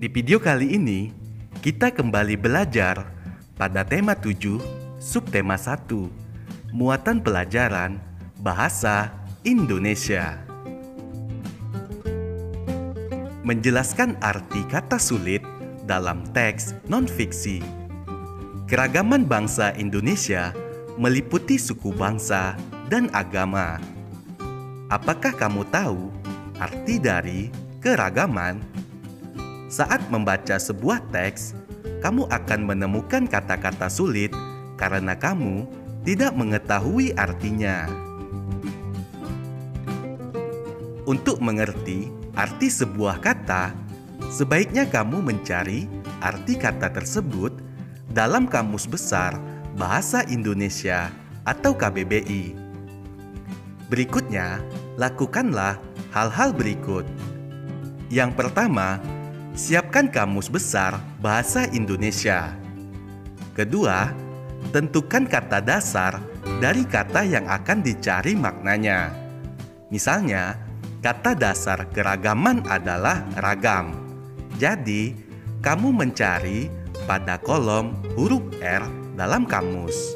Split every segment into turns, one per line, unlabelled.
Di video kali ini, kita kembali belajar pada tema 7, subtema 1, muatan pelajaran Bahasa Indonesia. Menjelaskan arti kata sulit dalam teks non-fiksi. Keragaman bangsa Indonesia meliputi suku bangsa dan agama. Apakah kamu tahu arti dari keragaman? Saat membaca sebuah teks, kamu akan menemukan kata-kata sulit karena kamu tidak mengetahui artinya. Untuk mengerti arti sebuah kata, sebaiknya kamu mencari arti kata tersebut dalam Kamus Besar Bahasa Indonesia atau KBBI. Berikutnya, lakukanlah hal-hal berikut. Yang pertama, siapkan Kamus Besar Bahasa Indonesia. Kedua, tentukan kata dasar dari kata yang akan dicari maknanya. Misalnya, kata dasar keragaman adalah ragam. Jadi, kamu mencari pada kolom huruf R dalam kamus.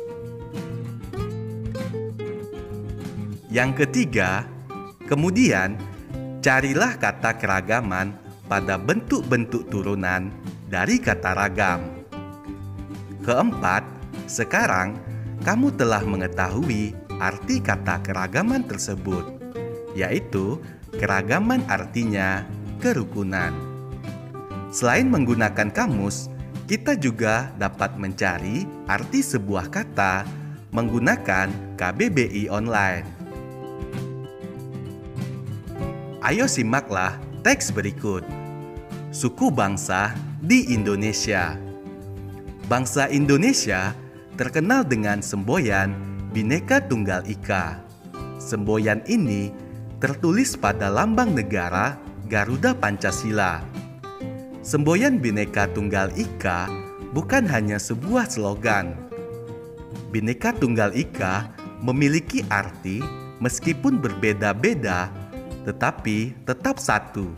Yang ketiga, kemudian carilah kata keragaman pada bentuk-bentuk turunan dari kata ragam. Keempat, sekarang kamu telah mengetahui arti kata keragaman tersebut, yaitu keragaman artinya kerukunan. Selain menggunakan kamus, kita juga dapat mencari arti sebuah kata menggunakan KBBI online. Ayo simaklah teks berikut. Suku bangsa di Indonesia. Bangsa Indonesia terkenal dengan semboyan Bhinneka Tunggal Ika. Semboyan ini tertulis pada lambang negara Garuda Pancasila. Semboyan Bhinneka Tunggal Ika bukan hanya sebuah slogan. Bhinneka Tunggal Ika memiliki arti meskipun berbeda-beda, tetapi tetap satu.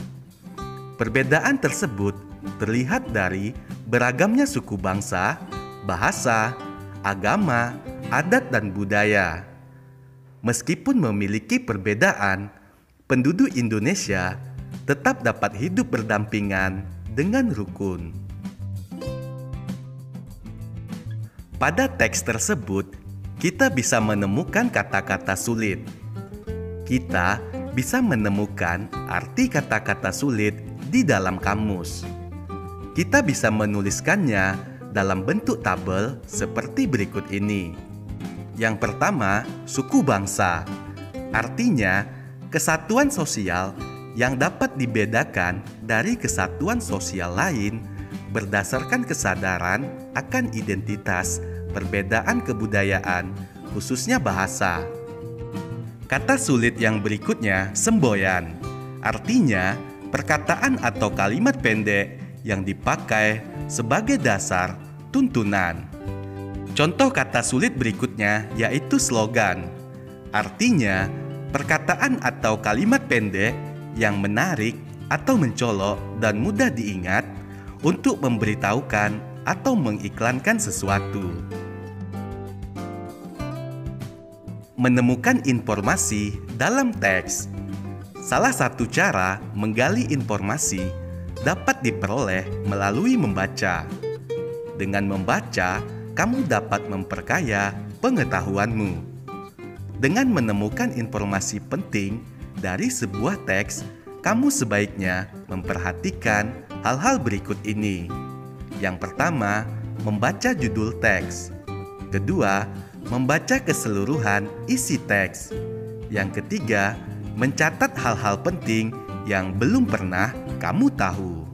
Perbedaan tersebut terlihat dari beragamnya suku bangsa, bahasa, agama, adat, dan budaya. Meskipun memiliki perbedaan, penduduk Indonesia tetap dapat hidup berdampingan dengan rukun. Pada teks tersebut, kita bisa menemukan kata-kata sulit. Kita bisa menemukan arti kata-kata sulit di dalam kamus. Kita bisa menuliskannya dalam bentuk tabel seperti berikut ini. Yang pertama, suku bangsa. Artinya, kesatuan sosial yang dapat dibedakan dari kesatuan sosial lain berdasarkan kesadaran akan identitas perbedaan kebudayaan, khususnya bahasa. Kata sulit yang berikutnya, semboyan. Artinya, perkataan atau kalimat pendek yang dipakai sebagai dasar tuntunan. Contoh kata sulit berikutnya yaitu slogan. Artinya, perkataan atau kalimat pendek yang menarik atau mencolok dan mudah diingat untuk memberitahukan atau mengiklankan sesuatu. Menemukan informasi dalam teks. Salah satu cara menggali informasi dapat diperoleh melalui membaca. Dengan membaca, kamu dapat memperkaya pengetahuanmu. Dengan menemukan informasi penting dari sebuah teks, kamu sebaiknya memperhatikan hal-hal berikut ini. Yang pertama, membaca judul teks. Kedua, membaca keseluruhan isi teks. Yang ketiga, mencatat hal-hal penting yang belum pernah kamu tahu.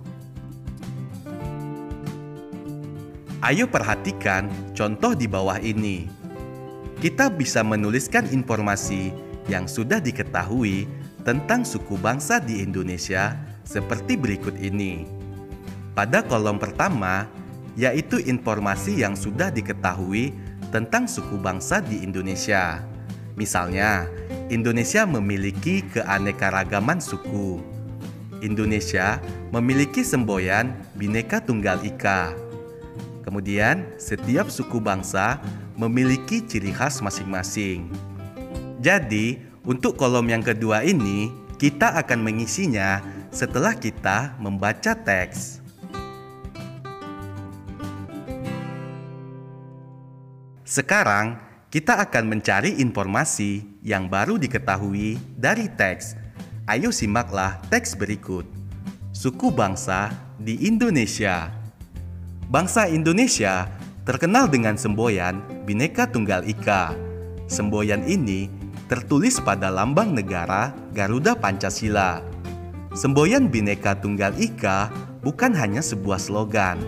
Ayo perhatikan contoh di bawah ini. Kita bisa menuliskan informasi yang sudah diketahui tentang suku bangsa di Indonesia seperti berikut ini. Pada kolom pertama, yaitu informasi yang sudah diketahui tentang suku bangsa di Indonesia. Misalnya, Indonesia memiliki keanekaragaman suku. Indonesia memiliki semboyan Bhinneka Tunggal Ika. Kemudian, setiap suku bangsa memiliki ciri khas masing-masing. Jadi, untuk kolom yang kedua ini, kita akan mengisinya setelah kita membaca teks. Sekarang, kita akan mencari informasi yang baru diketahui dari teks. Ayo simaklah teks berikut. Suku bangsa di Indonesia. Bangsa Indonesia terkenal dengan semboyan Bhinneka Tunggal Ika. Semboyan ini tertulis pada lambang negara Garuda Pancasila. Semboyan Bhinneka Tunggal Ika bukan hanya sebuah slogan.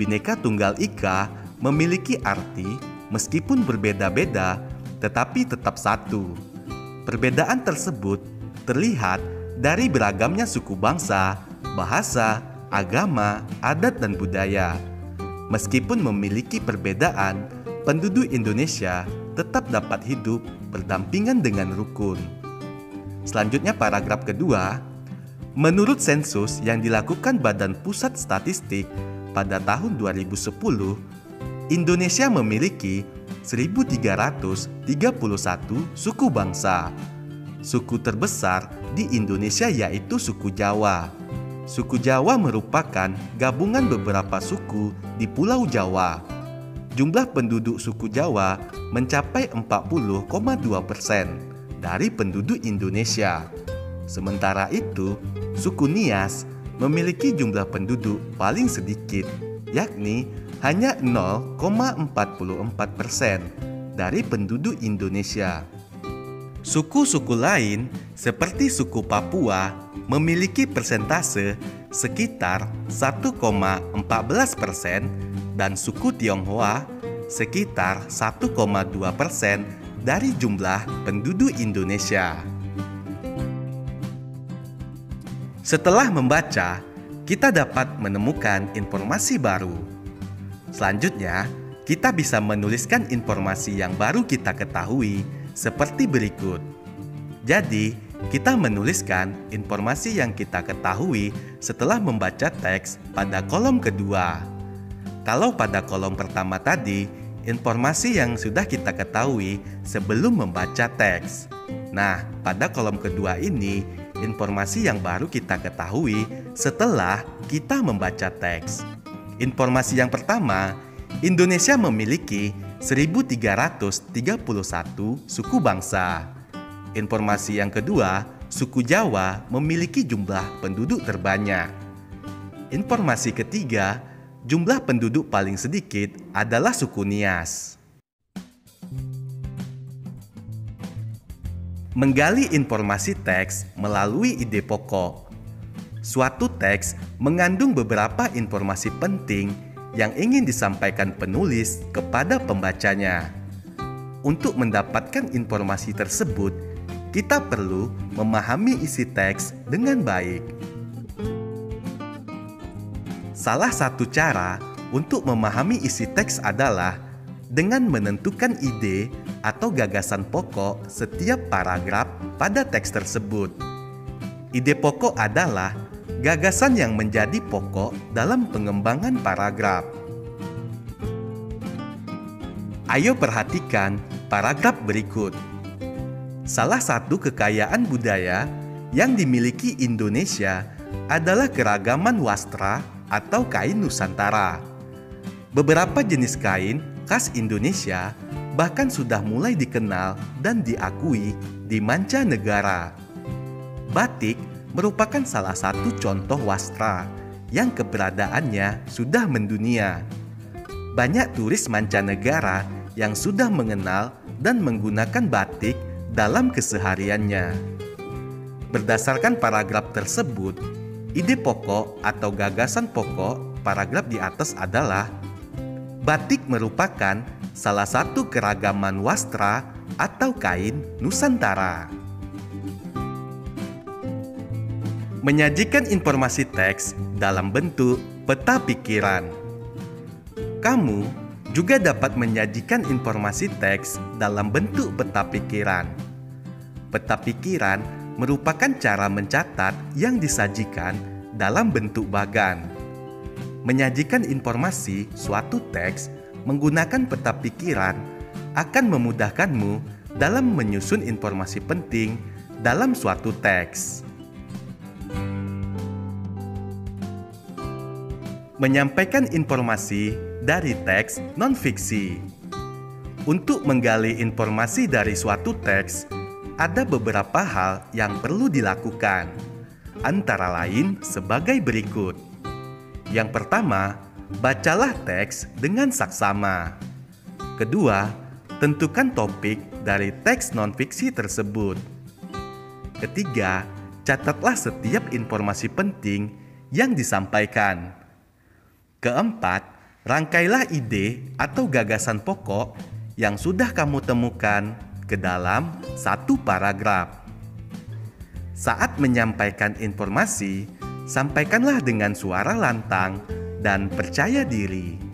Bhinneka Tunggal Ika memiliki arti meskipun berbeda-beda, tetapi tetap satu. Perbedaan tersebut terlihat dari beragamnya suku bangsa, bahasa, agama, adat, dan budaya. Meskipun memiliki perbedaan, penduduk Indonesia tetap dapat hidup berdampingan dengan rukun. Selanjutnya paragraf kedua, menurut sensus yang dilakukan Badan Pusat Statistik pada tahun 2010, Indonesia memiliki 1.331 suku bangsa. Suku terbesar di Indonesia yaitu suku Jawa. Suku Jawa merupakan gabungan beberapa suku di Pulau Jawa. Jumlah penduduk suku Jawa mencapai 40,2% dari penduduk Indonesia. Sementara itu, suku Nias memiliki jumlah penduduk paling sedikit, yakni hanya 0,44% dari penduduk Indonesia. Suku-suku lain seperti suku Papua memiliki persentase sekitar 1,14% dan suku Tionghoa sekitar 1,2% dari jumlah penduduk Indonesia. Setelah membaca, kita dapat menemukan informasi baru. Selanjutnya, kita bisa menuliskan informasi yang baru kita ketahui seperti berikut. Jadi, kita menuliskan informasi yang kita ketahui setelah membaca teks pada kolom kedua. Kalau pada kolom pertama tadi, informasi yang sudah kita ketahui sebelum membaca teks. Nah, pada kolom kedua ini, informasi yang baru kita ketahui setelah kita membaca teks. Informasi yang pertama, Indonesia memiliki 1.331 suku bangsa. Informasi yang kedua, suku Jawa memiliki jumlah penduduk terbanyak. Informasi ketiga, jumlah penduduk paling sedikit adalah suku Nias. Menggali informasi teks melalui ide pokok. Suatu teks mengandung beberapa informasi penting yang ingin disampaikan penulis kepada pembacanya. Untuk mendapatkan informasi tersebut, kita perlu memahami isi teks dengan baik. Salah satu cara untuk memahami isi teks adalah dengan menentukan ide atau gagasan pokok setiap paragraf pada teks tersebut. Ide pokok adalah gagasan yang menjadi pokok dalam pengembangan paragraf. Ayo perhatikan paragraf berikut. Salah satu kekayaan budaya yang dimiliki Indonesia adalah keragaman wastra atau kain Nusantara. Beberapa jenis kain khas Indonesia bahkan sudah mulai dikenal dan diakui di mancanegara. Batik merupakan salah satu contoh wastra yang keberadaannya sudah mendunia. Banyak turis mancanegara yang sudah mengenal dan menggunakan batik dalam kesehariannya. Berdasarkan paragraf tersebut, ide pokok atau gagasan pokok paragraf di atas adalah batik merupakan salah satu keragaman wastra atau kain Nusantara. Menyajikan informasi teks dalam bentuk peta pikiran. Kamu juga dapat menyajikan informasi teks dalam bentuk peta pikiran. Peta pikiran merupakan cara mencatat yang disajikan dalam bentuk bagan. Menyajikan informasi suatu teks menggunakan peta pikiran akan memudahkanmu dalam menyusun informasi penting dalam suatu teks. Menyampaikan informasi dari teks non-fiksi. Untuk menggali informasi dari suatu teks, ada beberapa hal yang perlu dilakukan, antara lain sebagai berikut. Yang pertama, bacalah teks dengan saksama. Kedua, tentukan topik dari teks non-fiksi tersebut. Ketiga, catatlah setiap informasi penting yang disampaikan. Keempat, rangkailah ide atau gagasan pokok yang sudah kamu temukan ke dalam satu paragraf. Saat menyampaikan informasi, sampaikanlah dengan suara lantang dan percaya diri.